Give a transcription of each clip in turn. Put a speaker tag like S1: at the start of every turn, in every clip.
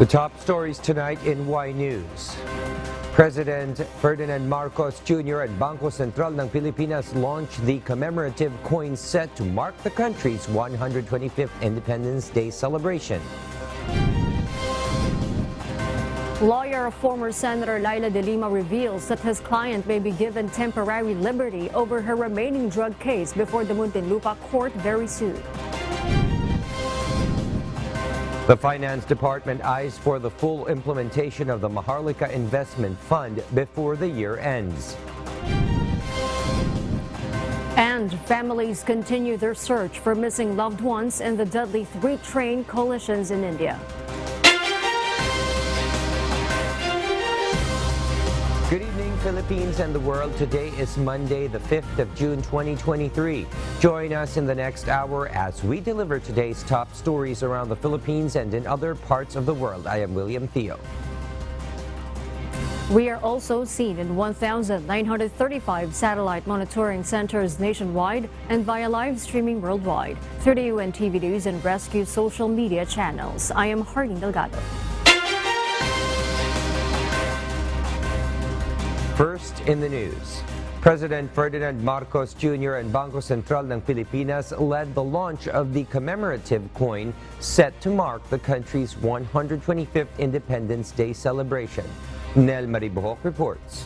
S1: The top stories tonight in Y News. President Ferdinand Marcos Jr. and Bangko Sentral ng Pilipinas launched the commemorative coin set to mark the country's 125th Independence Day celebration.
S2: Lawyer of former Senator Laila de Lima reveals that his client may be given temporary liberty over her remaining drug case before the Muntinlupa court very soon.
S1: The Finance Department eyes for the full implementation of the Maharlika Investment Fund before the year ends.
S2: And families continue their search for missing loved ones in the deadly three-train collisions in India.
S1: Good evening, Philippines and the world. Today is Monday, the 5th of June, 2023. Join us in the next hour as we deliver today's top stories around the Philippines and in other parts of the world. I am William Theo.
S2: We are also seen in 1,935 satellite monitoring centers nationwide and via live streaming worldwide through the UNTV News and Rescue social media channels. I am Harding Delgado.
S1: First in the news, President Ferdinand Marcos Jr. and Bangko Sentral ng Pilipinas led the launch of the commemorative coin set to mark the country's 125th Independence Day celebration. Nel Maribohok reports.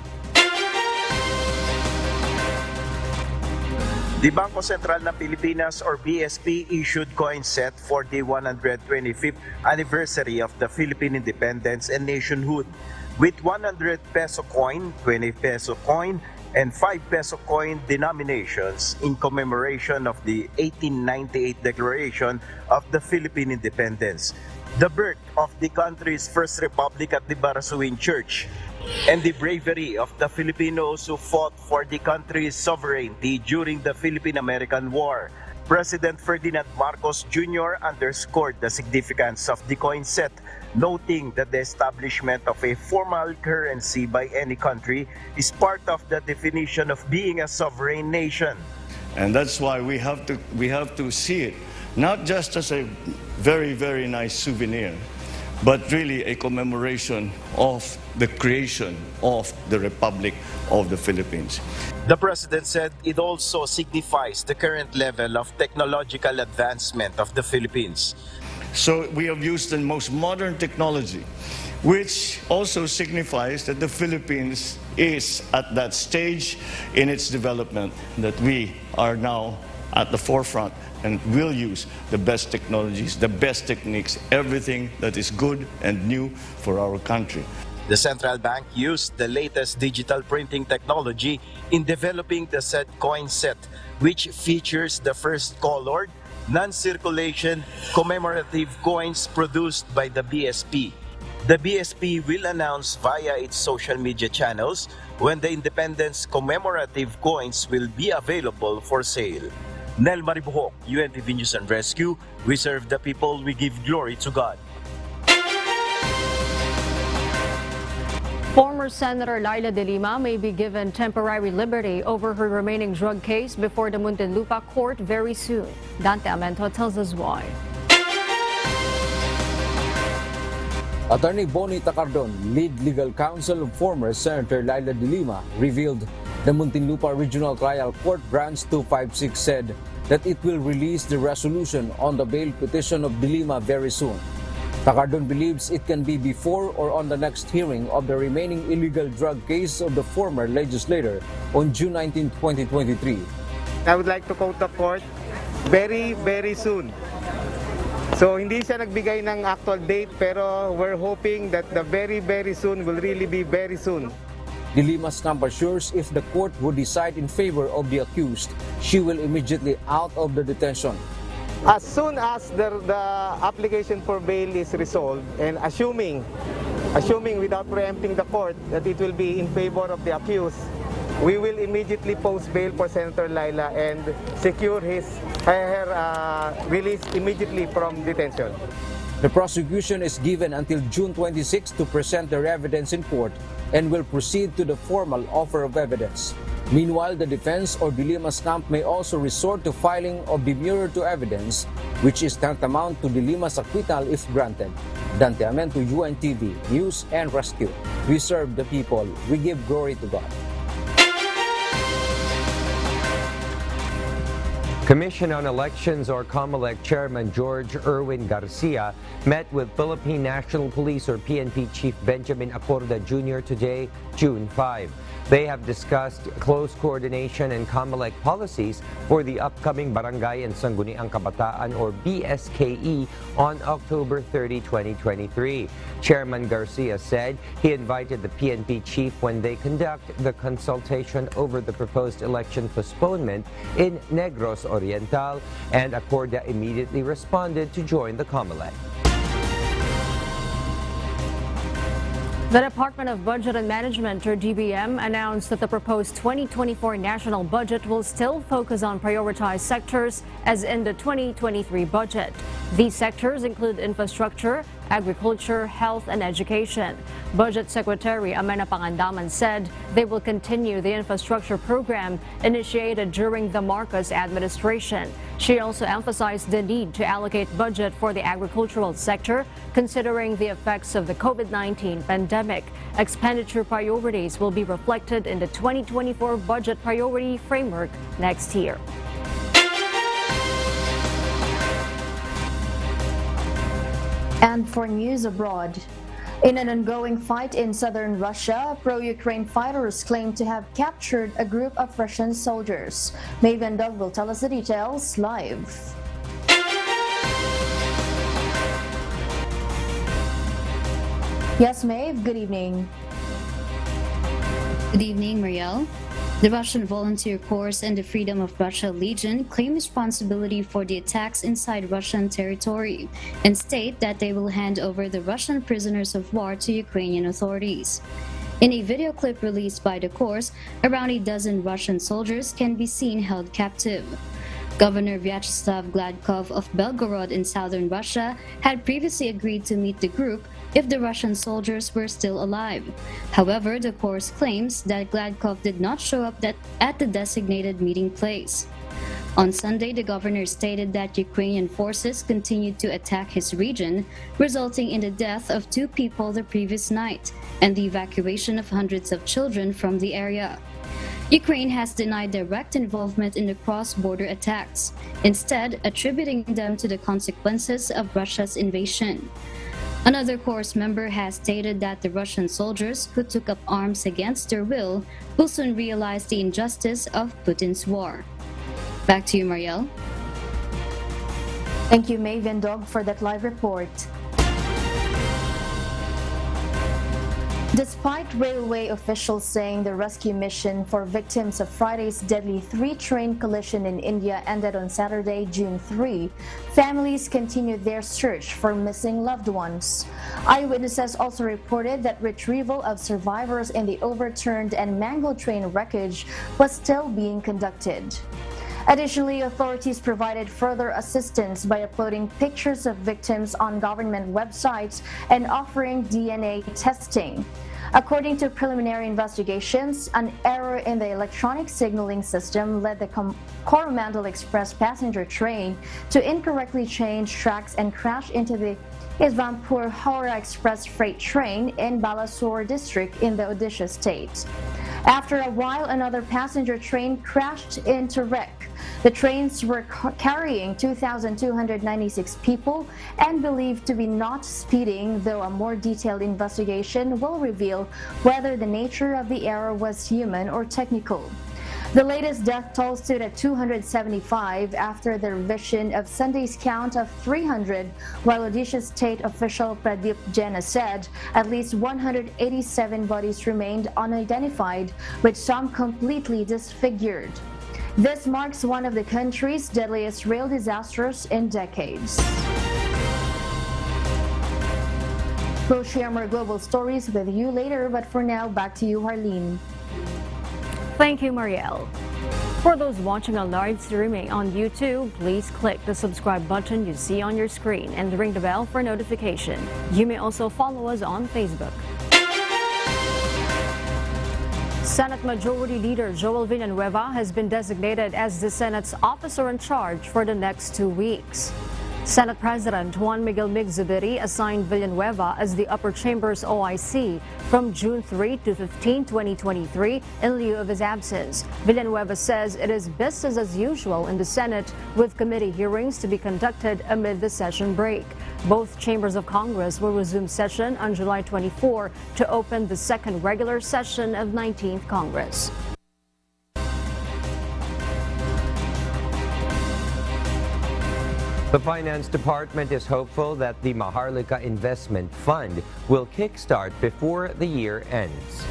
S3: The Bangko Sentral ng Pilipinas or BSP issued coin set for the 125th anniversary of the Philippine Independence and nationhood. With 100 peso coin, 20 peso coin, and 5 peso coin denominations in commemoration of the 1898 Declaration of the Philippine Independence, the birth of the country's first republic at the Barasuin Church, and the bravery of the Filipinos who fought for the country's sovereignty during the Philippine-American War. President Ferdinand Marcos Jr. underscored the significance of the coin set, noting that the establishment of a formal currency by any country is part of the definition of being a sovereign nation.
S4: And that's why we have to see it not just as a very, very nice souvenir, but really a commemoration of the creation of the Republic of the Philippines.
S3: The President said it also signifies the current level of technological advancement of the Philippines.
S4: So we have used the most modern technology, which also signifies that the Philippines is at that stage in its development that we are now at the forefront and will use the best technologies, the best techniques, everything that is good and new for our country.
S3: The central bank used the latest digital printing technology in developing the said coin set, which features the first colored, non-circulation commemorative coins produced by the BSP. The BSP will announce via its social media channels when the Independence commemorative coins will be available for sale. Nel Maribohok, UNTV News and Rescue. We serve the people, we give glory to God.
S2: Former Senator Laila de Lima may be given temporary liberty over her remaining drug case before the Muntinlupa court very soon. Dante Amento tells us why.
S5: Attorney Bonnie Tacardon, lead legal counsel of former Senator Laila de Lima, revealed the Muntinlupa Regional Trial Court Branch 256 said that it will release the resolution on the bail petition of de Lima very soon. Tacardon believes it can be before or on the next hearing of the remaining illegal drug case of the former legislator on June 19, 2023.
S6: I would like to quote the court, very, very soon. So hindi siya nagbigay ng actual date pero we're hoping that the very, very soon will really be very soon.
S5: De Lima's camp assures if the court would decide in favor of the accused, she will immediately out of the detention.
S6: As soon as the application for bail is resolved and assuming without preempting the court that it will be in favor of the accused, we will immediately post bail for Senator Laila and secure her release immediately from detention.
S5: The prosecution is given until June 26 to present their evidence in court and will proceed to the formal offer of evidence. Meanwhile, the defense or Dilima's camp may also resort to filing of demurrer to evidence, which is tantamount to Dilima's acquittal if granted. Dante Amento, UNTV, News and Rescue. We serve the people. We give glory to God.
S1: Commission on Elections or COMELEC Chairman George Erwin Garcia met with Philippine National Police or PNP Chief Benjamin Acorda Jr. today, June 5. They have discussed close coordination and COMELEC policies for the upcoming Barangay and Sangguniang Kabataan or BSKE on October 30, 2023. Chairman Garcia said he invited the PNP chief when they conduct the consultation over the proposed election postponement in Negros Oriental, and Acorda immediately responded to join the COMELEC.
S2: The Department of Budget and Management, or DBM, announced that the proposed 2024 national budget will still focus on prioritized sectors as in the 2023 budget. These sectors include infrastructure, agriculture, health, and education. Budget Secretary Amena Pangandaman said they will continue the infrastructure program initiated during the Marcos administration. She also emphasized the need to allocate budget for the agricultural sector, considering the effects of the COVID-19 pandemic. Expenditure priorities will be reflected in the 2024 budget priority framework next year.
S7: And for news abroad, in an ongoing fight in southern Russia, pro-Ukraine fighters claim to have captured a group of Russian soldiers. Maven Dog will tell us the details live. Yes, Maeve, good evening.
S8: Good evening, Marielle. The Russian Volunteer Corps and the Freedom of Russia Legion claim responsibility for the attacks inside Russian territory and state that they will hand over the Russian prisoners of war to Ukrainian authorities. In a video clip released by the Corps, around a dozen Russian soldiers can be seen held captive. Governor Vyacheslav Gladkov of Belgorod in southern Russia had previously agreed to meet the group if the Russian soldiers were still alive. However, the Corps claims that Gladkov did not show up at the designated meeting place. On Sunday, the governor stated that Ukrainian forces continued to attack his region, resulting in the death of 2 people the previous night and the evacuation of hundreds of children from the area. Ukraine has denied direct involvement in the cross-border attacks, instead attributing them to the consequences of Russia's invasion. Another Corps member has stated that the Russian soldiers who took up arms against their will soon realize the injustice of Putin's war. Back to you, Marielle.
S7: Thank you, Maven Dog, for that live report. Despite railway officials saying the rescue mission for victims of Friday's deadly 3-train collision in India ended on Saturday, June 3, families continued their search for missing loved ones. Eyewitnesses also reported that retrieval of survivors in the overturned and mangled train wreckage was still being conducted. Additionally, authorities provided further assistance by uploading pictures of victims on government websites and offering DNA testing. According to preliminary investigations, an error in the electronic signaling system led the Coromandel Express passenger train to incorrectly change tracks and crash into the Isvampur-Howrah Express freight train in Balasore district in the Odisha state. After a while, another passenger train crashed into wreck. The trains were carrying 2,296 people and believed to be not speeding, though a more detailed investigation will reveal whether the nature of the error was human or technical. The latest death toll stood at 275 after the revision of Sunday's count of 300, while Odisha state official Pradeep Jain said at least 187 bodies remained unidentified, with some completely disfigured. This marks one of the country's deadliest rail disasters in decades. We'll share more global stories with you later, but for now, back to you, Harleen.
S2: Thank you, Marielle. For those watching on live streaming on YouTube, please click the subscribe button you see on your screen and ring the bell for notification. You may also follow us on Facebook. Senate Majority Leader Joel Villanueva has been designated as the Senate's officer in charge for the next 2 weeks. Senate President Juan Miguel Mig-Zubiri assigned Villanueva as the upper chamber's OIC from June 3 to 15, 2023 in lieu of his absence. Villanueva says it is business as usual in the Senate, with committee hearings to be conducted amid the session break. Both chambers of Congress will resume session on July 24 to open the second regular session of 19th Congress.
S1: The Finance Department is hopeful that the Maharlika Investment Fund will kickstart before the year ends.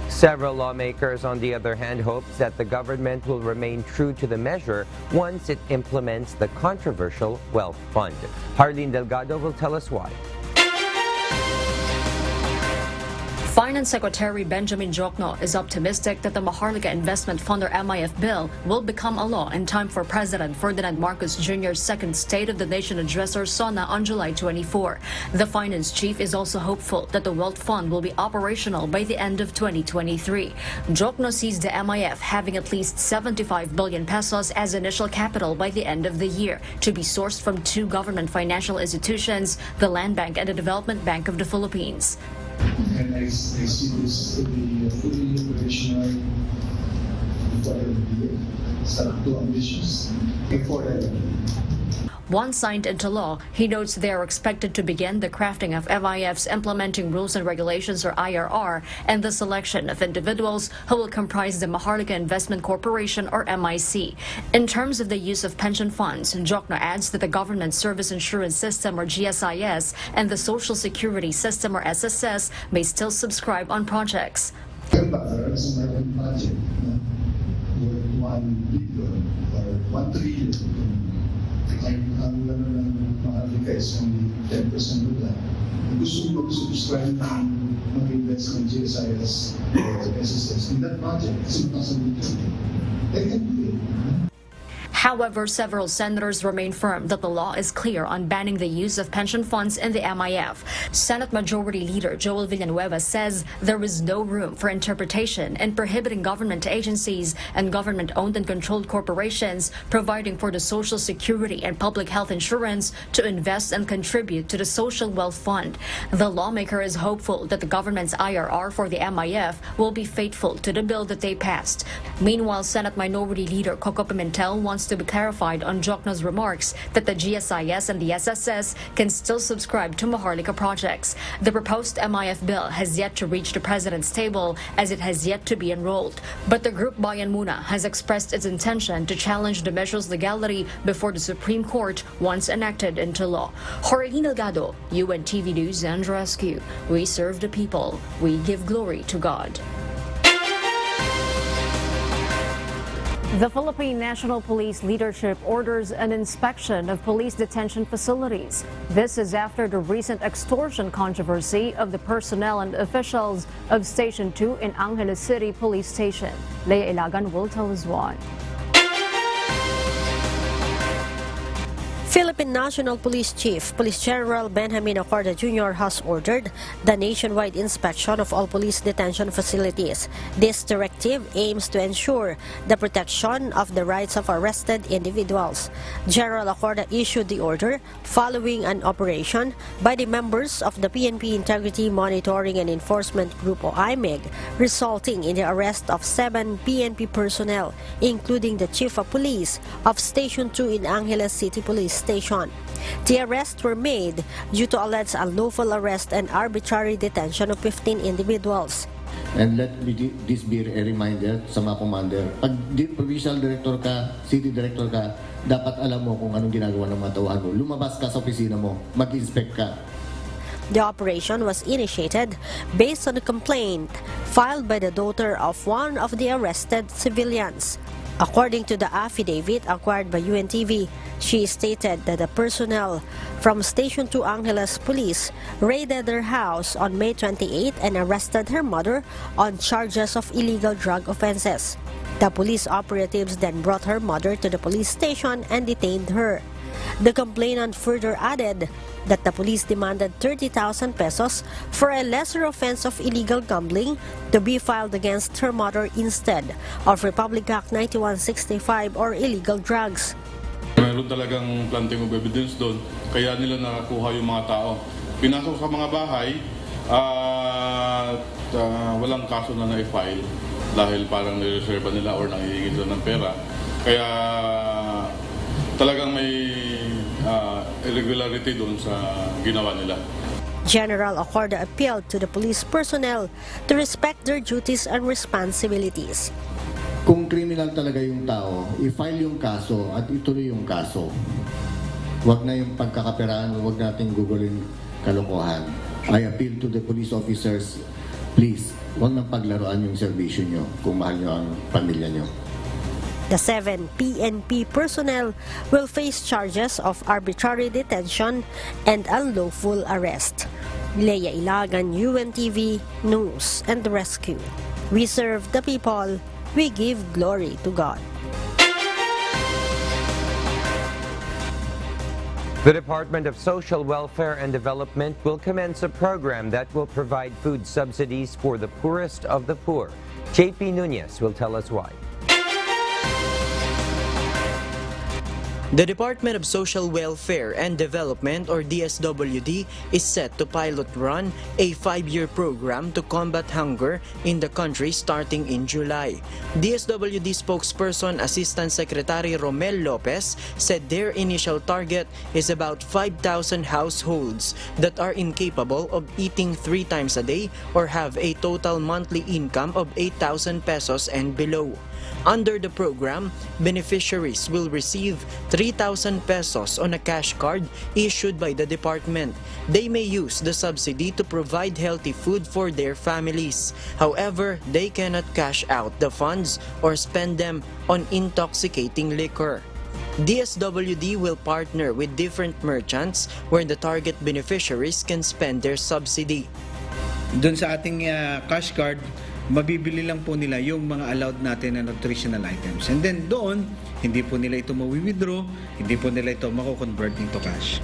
S1: Several lawmakers, on the other hand, hope that the government will remain true to the measure once it implements the controversial Wealth Fund. Harleen Delgado will tell us why.
S2: Finance Secretary Benjamin Jokno is optimistic that the Maharlika Investment Fund or MIF bill will become a law in time for President Ferdinand Marcos Jr.'s second State of the Nation address or SONA on July 24. The finance chief is also hopeful that the Wealth Fund will be operational by the end of 2023. Jokno sees the MIF having at least 75 billion pesos as initial capital by the end of the year, to be sourced from 2 government financial institutions, the Land Bank and the Development Bank of the Philippines.
S9: And I see this to be fully operational before the end of the year. It's not too ambitious. Before that.
S2: Once signed into law, he notes they are expected to begin the crafting of MIF's implementing rules and regulations or IRR and the selection of individuals who will comprise the Maharlika Investment Corporation or MIC. In terms of the use of pension funds, Jokno adds that the Government Service Insurance System or GSIS and the Social Security System or SSS may still subscribe on projects.
S9: There is a budget worth 1 billion or 1 trillion. Ang Maharlika is only 10% of that. Gusto mag-subscribe ng mag-invest ng GSIS or SSS in that project kasi makasagot yun. They can do it.
S2: However, several senators remain firm that the law is clear on banning the use of pension funds in the MIF. Senate Majority Leader Joel Villanueva says there is no room for interpretation in prohibiting government agencies and government-owned and controlled corporations providing for the Social Security and public health insurance to invest and contribute to the Social Wealth Fund. The lawmaker is hopeful that the government's IRR for the MIF will be faithful to the bill that they passed. Meanwhile, Senate Minority Leader Coco Pimentel wants to be clarified on Jokno's remarks that the GSIS and the SSS can still subscribe to Maharlika projects. The proposed MIF bill has yet to reach the President's table as it has yet to be enrolled. But the group Bayan Muna has expressed its intention to challenge the measure's legality before the Supreme Court once enacted into law. Harleen Delgado, UNTV News and Rescue. We serve the people. We give glory to God. The Philippine National Police leadership orders an inspection of police detention facilities. This is after the recent extortion controversy of the personnel and officials of Station 2 in Angeles City Police Station. Leia Ilagan will tell us why.
S10: Philippine National Police Chief Police General Benjamin Ocorda Jr. has ordered the nationwide inspection of all police detention facilities. This directive aims to ensure the protection of the rights of arrested individuals. General Ocorda issued the order following an operation by the members of the PNP Integrity Monitoring and Enforcement Group o IMEG, resulting in the arrest of 7 PNP personnel, including the Chief of Police of Station 2 in Angeles City Police Station. The arrests were made due to alleged unlawful arrest and arbitrary detention of 15 individuals.
S11: And this be a reminder sa mga commander. Pag provincial director ka, city director ka, dapat alam mo kung anong ginagawa ng mga tauhan mo. Lumabas ka sa opisina mo, mag-inspect ka.
S10: The operation was initiated based on a complaint filed by the daughter of one of the arrested civilians. According to the affidavit acquired by UNTV, she stated that the personnel from Station 2 Angeles Police raided their house on May 28 and arrested her mother on charges of illegal drug offenses. The police operatives then brought her mother to the police station and detained her. The complainant further added that the police demanded 30,000 pesos for a lesser offense of illegal gambling to be filed against her mother instead of Republic Act 9165 or illegal drugs.
S12: Meron talagang planting of evidence doon, kaya nila nakakuha yung mga tao. Pinasok sa mga bahay at walang kaso na na-file dahil parang nireserva nila or nangihingi sila ng pera. Kaya talagang may irregularity doon sa ginawa nila.
S10: General Acorda appealed to the police personnel to respect their duties and responsibilities.
S11: Kung criminal talaga yung tao, i-file yung kaso at ituloy yung kaso. Huwag na yung pagkakaperahan, huwag natin gugulin kalokohan. I appeal to the police officers, please, huwag nang paglaruan yung servisyo nyo kung mahal nyo ang pamilya nyo.
S10: The 7 PNP personnel will face charges of arbitrary detention and unlawful arrest. Leia Ilagan, UNTV, News and Rescue. We serve the people. We give glory to God.
S1: The Department of Social Welfare and Development will commence a program that will provide food subsidies for the poorest of the poor. JP Nunez will tell us why.
S13: The Department of Social Welfare and Development, or DSWD, is set to pilot run a 5-year program to combat hunger in the country starting in July. DSWD spokesperson Assistant Secretary Romel Lopez said their initial target is about 5,000 households that are incapable of eating 3 times a day or have a total monthly income of 8,000 pesos and below. Under the program, beneficiaries will receive 3,000 pesos on a cash card issued by the department. They may use the subsidy to provide healthy food for their families. However, they cannot cash out the funds or spend them on intoxicating liquor. DSWD will partner with different merchants where the target beneficiaries can spend their subsidy.
S14: Doon sa ating cash card, mabibili lang po nila yung mga allowed natin na nutritional items. And then doon, hindi po nila ito mawi-withdraw, hindi po nila ito mako-convert into cash.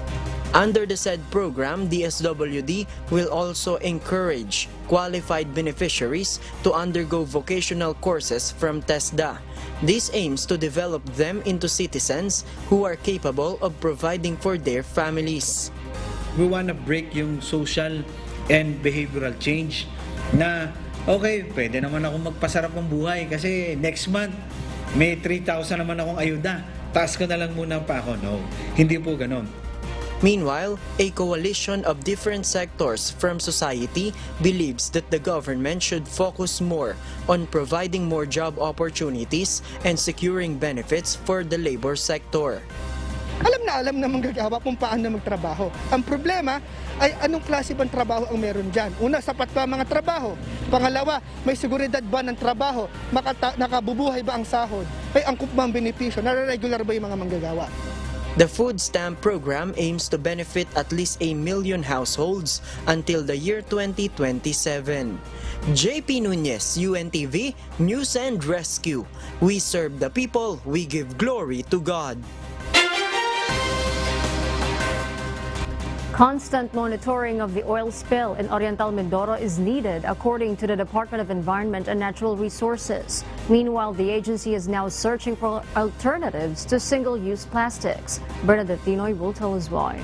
S13: Under the said program, DSWD will also encourage qualified beneficiaries to undergo vocational courses from TESDA. This aims to develop them into citizens who are capable of providing for their families.
S14: We want to break yung social and behavioral change na okay, pwede naman ako magpasarap ng buhay kasi next month may 3,000 naman akong ayuda. Taas ko na lang muna pa ako. No, hindi po ganon.
S13: Meanwhile, a coalition of different sectors from society believes that the government should focus more on providing more job opportunities and securing benefits for the labor sector.
S15: Alam na manggagawa kung paano magtrabaho. Ang problema ay anong klase bang trabaho ang meron dyan. Una, sapat ba mga trabaho? Pangalawa, may seguridad ba ng trabaho? Nakabubuhay ba ang sahod? Ay angkop ba ang benepisyo? Nare-regular ba yung mga manggagawa?
S13: The food stamp program aims to benefit at least 1 million households until the year 2027. JP Nunez, UNTV, News and Rescue. We serve the people, we give glory to God.
S2: Constant monitoring of the oil spill in Oriental Mindoro is needed, according to the Department of Environment and Natural Resources. Meanwhile, the agency is now searching for alternatives to single-use plastics. Bernadette Tinoy will tell us why.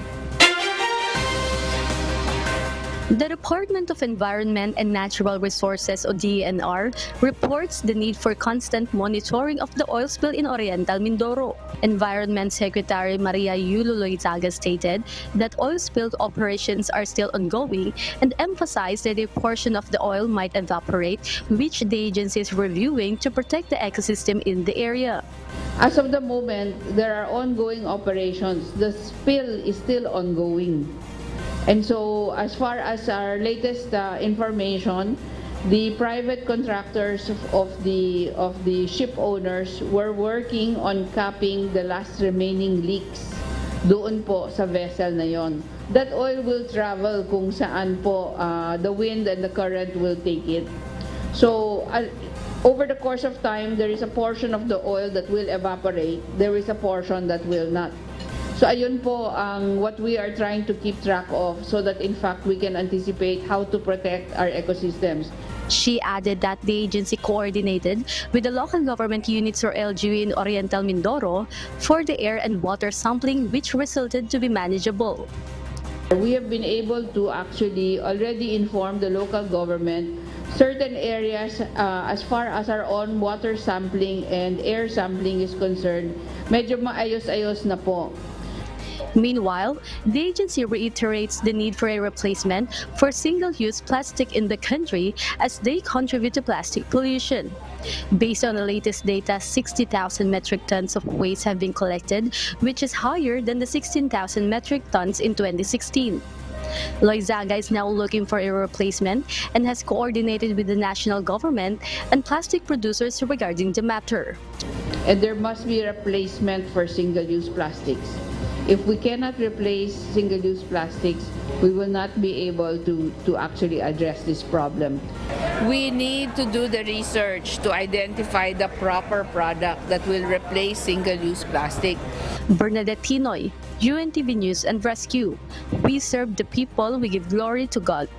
S16: The Department of Environment and Natural Resources, o DENR, reports the need for constant monitoring of the oil spill in Oriental Mindoro. Environment Secretary Maria Yululoizaga stated that oil spill operations are still ongoing and emphasized that a portion of the oil might evaporate, which the agency is reviewing to protect the ecosystem in the area.
S17: As of the moment, there are ongoing operations. The spill is still ongoing. And so, as far as our latest information, the private contractors of the ship owners were working on capping the last remaining leaks doon po sa vessel na yon. That oil will travel kung saan po the wind and the current will take it. So, over the course of time, there is a portion of the oil that will evaporate. There is a portion that will not. So ayun po ang what we are trying to keep track of so that in fact we can anticipate how to protect our ecosystems.
S16: She added that the agency coordinated with the local government units or LGU in Oriental Mindoro for the air and water sampling, which resulted to be manageable.
S17: We have been able to actually already inform the local government certain areas as far as our own water sampling and air sampling is concerned, medyo maayos-ayos na po.
S16: Meanwhile, the agency reiterates the need for a replacement for single-use plastic in the country as they contribute to plastic pollution. Based on the latest data, 60,000 metric tons of waste have been collected, which is higher than the 16,000 metric tons in 2016. Loizaga is now looking for a replacement and has coordinated with the national government and plastic producers regarding the matter.
S17: And there must be a replacement for single-use plastics. If we cannot replace single-use plastics, we will not be able to actually address this problem.
S18: We need to do the research to identify the proper product that will replace single-use plastic.
S16: Bernadette Tinoy, UNTV News and Rescue. We serve the people, we give glory to God.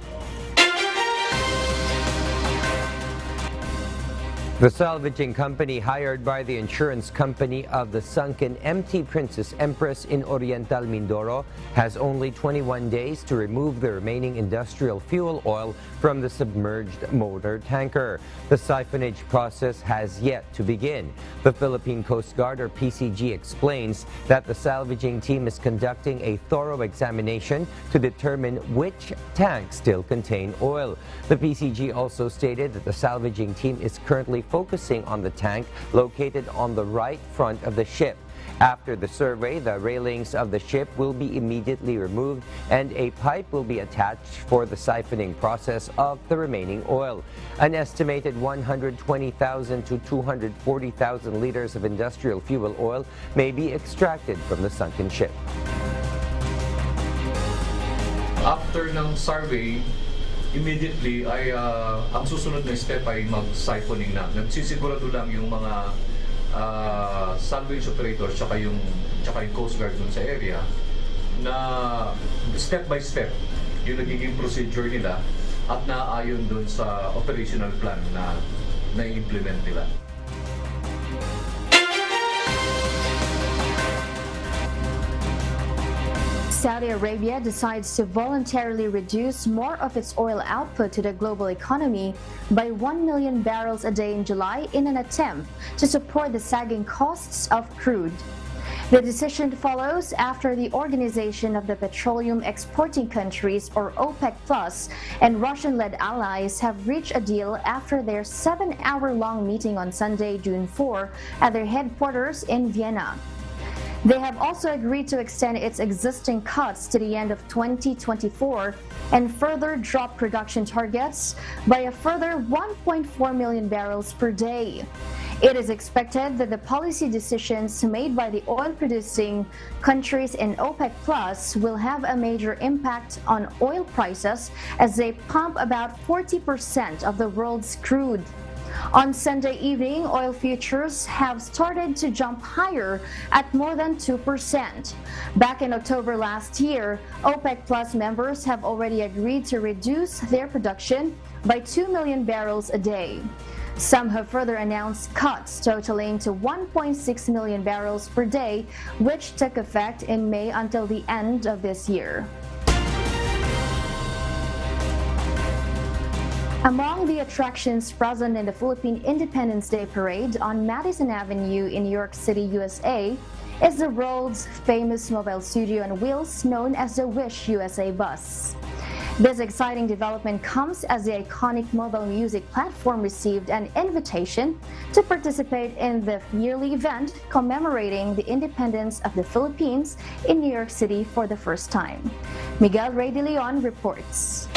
S1: The salvaging company hired by the insurance company of the sunken MT Princess Empress in Oriental Mindoro has only 21 days to remove the remaining industrial fuel oil from the submerged motor tanker. The siphonage process has yet to begin. The Philippine Coast Guard, or PCG, explains that the salvaging team is conducting a thorough examination to determine which tanks still contain oil. The PCG also stated that the salvaging team is currently focusing on the tank located on the right front of the ship. After the survey, the railings of the ship will be immediately removed and a pipe will be attached for the siphoning process of the remaining oil. An estimated 120,000 to 240,000 liters of industrial fuel oil may be extracted from the sunken ship.
S19: After ng survey, immediately ay ang susunod na step ay mag-siphoning na. Nagsisigurado lang yung mga salvage operators tsaka yung Coast Guard dun sa area na step by step yung nagiging procedure nila at naaayon dun sa operational plan na na-implement nila.
S7: Saudi Arabia decides to voluntarily reduce more of its oil output to the global economy by 1 million barrels a day in July in an attempt to support the sagging costs of crude. The decision follows after the Organization of the Petroleum Exporting Countries, or OPEC Plus, and Russian-led allies have reached a deal after their 7-hour-long meeting on Sunday, June 4, at their headquarters in Vienna. They have also agreed to extend its existing cuts to the end of 2024 and further drop production targets by a further 1.4 million barrels per day. It is expected that the policy decisions made by the oil-producing countries in OPEC Plus will have a major impact on oil prices as they pump about 40% of the world's crude. On Sunday evening, oil futures have started to jump higher at more than 2%. Back in October last year, OPEC Plus members have already agreed to reduce their production by 2 million barrels a day. Some have further announced cuts totaling to 1.6 million barrels per day, which took effect in May until the end of this year. Among the attractions present in the Philippine Independence Day Parade on Madison Avenue in New York City, USA, is the world's famous mobile studio on wheels known as the Wish USA bus. This exciting development comes as the iconic mobile music platform received an invitation to participate in the yearly event commemorating the independence of the Philippines in New York City for the first time. Miguel Rey de Leon reports.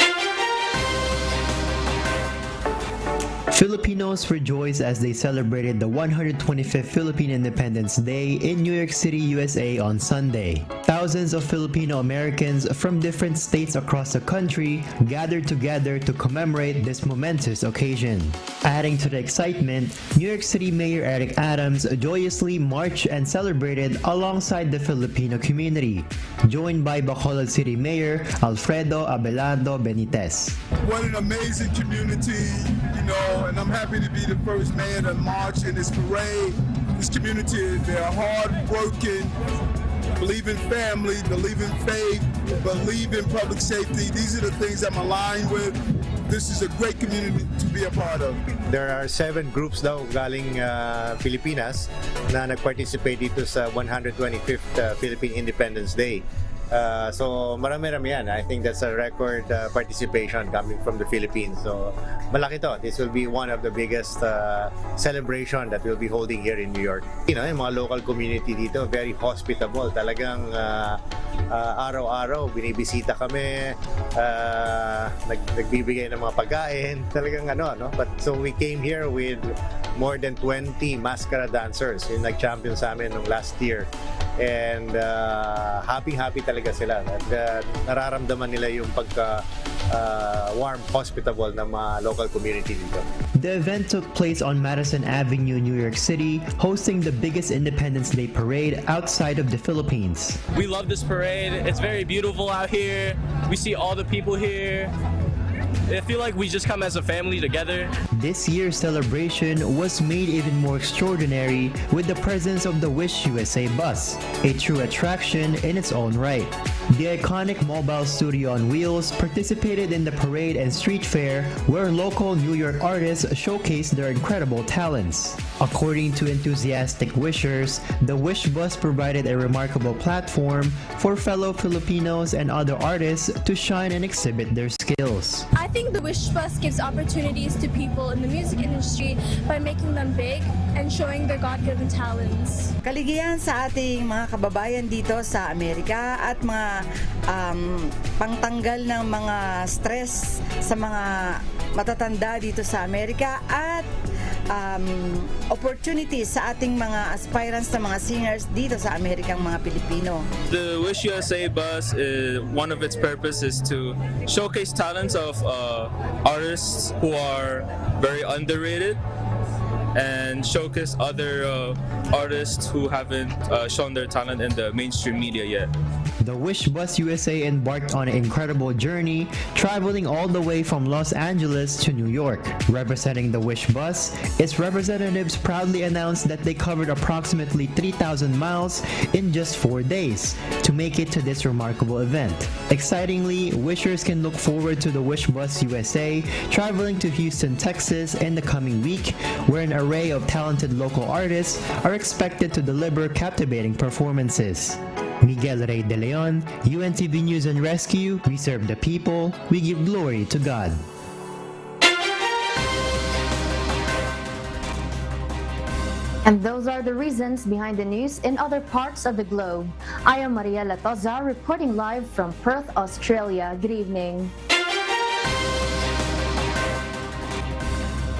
S13: Filipinos rejoiced as they celebrated the 125th Philippine Independence Day in New York City, USA on Sunday. Thousands of Filipino Americans from different states across the country gathered together to commemorate this momentous occasion. Adding to the excitement, New York City Mayor Eric Adams joyously marched and celebrated alongside the Filipino community, joined by Bacolod City Mayor Alfredo Abelardo Benitez.
S20: What an amazing community, and I'm happy to be the first mayor to march in this parade. This community, they're hard-working, believe in family, believe in faith, believe in public safety. These are the things I'm aligned with. This is a great community to be a part of.
S21: There are 7 groups daw galing Pilipinas na nag-participate dito sa 125th Philippine Independence Day. So marami-rami yan. I think that's a record participation coming from the Philippines. So malaki to. This will be one of the biggest celebration that we'll be holding here in New York. Yung mga local community dito, very hospitable. Talagang araw-araw binibisita kami, nagbibigay ng mga pagkain. Talagang But so we came here with more than 20 mascara dancers yung nag-champion sa amin nung last year. And happy talaga sila. At nararamdaman nila yung warm, hospitable ng mga local community dito.
S13: The event took place on Madison Avenue, New York City, hosting the biggest Independence Day parade outside of the Philippines.
S22: We love this parade. It's very beautiful out here. We see all the people here. I feel like we just come as a family together.
S13: This year's celebration was made even more extraordinary with the presence of the Wish USA bus, a true attraction in its own right. The iconic mobile studio on wheels participated in the parade and street fair where local New York artists showcased their incredible talents. According to enthusiastic wishers, the Wish bus provided a remarkable platform for fellow Filipinos and other artists to shine and exhibit their skills.
S23: I think the Wish bus gives opportunities to people in the music industry by making them big and showing their God-given talents.
S24: Kaligayahan sa ating mga kababayan dito sa Amerika at mga pangtanggal ng mga stress sa mga matatanda dito sa Amerika at opportunities sa ating mga aspirants na mga singers dito sa Amerikang mga Pilipino.
S22: The Wish USA bus, one of its purpose is to showcase talents of artists who are very underrated and showcase other artists who haven't shown their talent in the mainstream media yet.
S13: The Wish Bus USA embarked on an incredible journey, traveling all the way from Los Angeles to New York. Representing the Wish Bus, its representatives proudly announced that they covered approximately 3,000 miles in just 4 days to make it to this remarkable event. Excitingly, wishers can look forward to the Wish Bus USA traveling to Houston, Texas in the coming week, where an array of talented local artists are expected to deliver captivating performances. Miguel Rey de Leon, UNTV News and Rescue. We serve the people, we give glory to God.
S7: And those are the reasons behind the news in other parts of the globe. I am Maria Latoza reporting live from Perth, Australia. Good evening.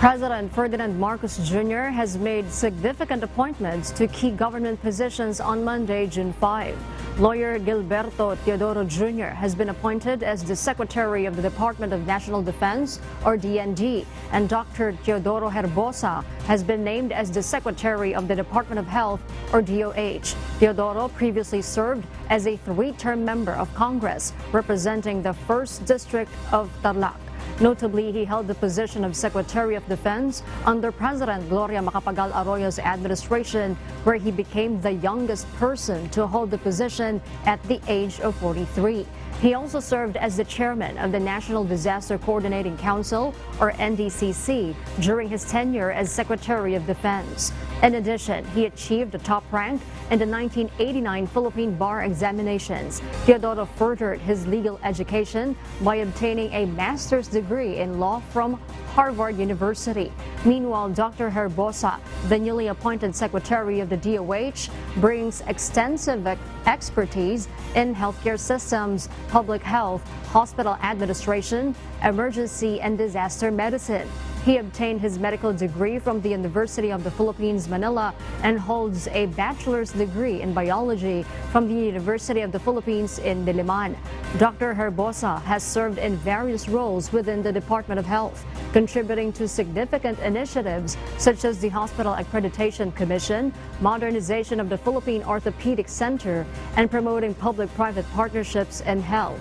S2: President Ferdinand Marcos Jr. has made significant appointments to key government positions on Monday, June 5. Lawyer Gilberto Teodoro Jr. has been appointed as the Secretary of the Department of National Defense, or DND, and Dr. Teodoro Herbosa has been named as the Secretary of the Department of Health, or DOH. Teodoro previously served as a 3-term member of Congress, representing the 1st District of Tarlac. Notably, he held the position of Secretary of Defense under President Gloria Macapagal Arroyo's administration, where he became the youngest person to hold the position at the age of 43. He also served as the chairman of the National Disaster Coordinating Council, or NDCC, during his tenure as Secretary of Defense. In addition, he achieved a top rank in the 1989 Philippine Bar Examinations. Teodoro furthered his legal education by obtaining a master's degree in law from Harvard University. Meanwhile, Dr. Herbosa, the newly appointed Secretary of the DOH, brings extensive expertise in healthcare systems, public health, hospital administration, emergency and disaster medicine. He obtained his medical degree from the University of the Philippines, Manila, and holds a bachelor's degree in biology from the University of the Philippines in Diliman. Dr. Herbosa has served in various roles within the Department of Health, contributing to significant initiatives such as the Hospital Accreditation Commission, modernization of the Philippine Orthopedic Center, and promoting public-private partnerships in health.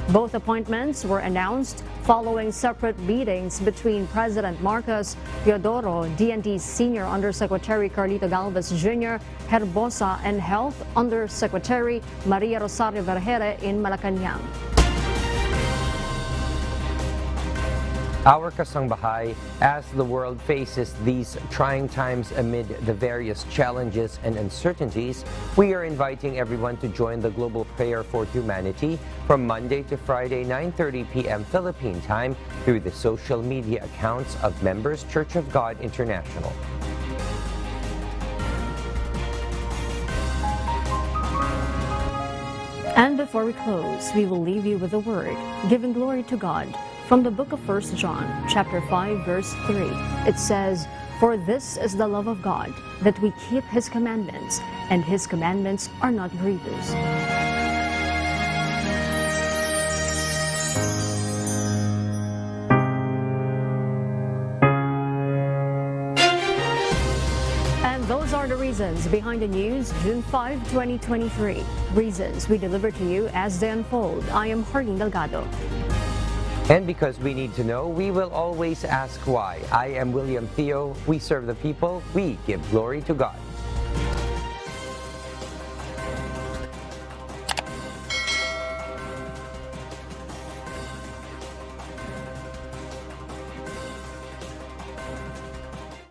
S2: Both appointments were announced following separate meetings between President Marcos, Teodoro, DND's Senior Undersecretary Carlito Galvez Jr., Herbosa, and Health Undersecretary Maria Rosario Vergere in Malacanang.
S1: Our kasangbahay, as the world faces these trying times amid the various challenges and uncertainties, we are inviting everyone to join the Global Prayer for Humanity from Monday to Friday, 9:30 p.m. Philippine time through the social media accounts of Members Church of God International.
S2: And before we close, we will leave you with a word, giving glory to God. From the book of 1 John, chapter 5, verse 3, it says, "For this is the love of God, that we keep His commandments, and His commandments are not grievous." And those are the reasons behind the news, June 5, 2023. Reasons we deliver to you as they unfold. I am Harleen Delgado.
S1: And because we need to know, we will always ask why. I am William Theo. We serve the people. We give glory to God.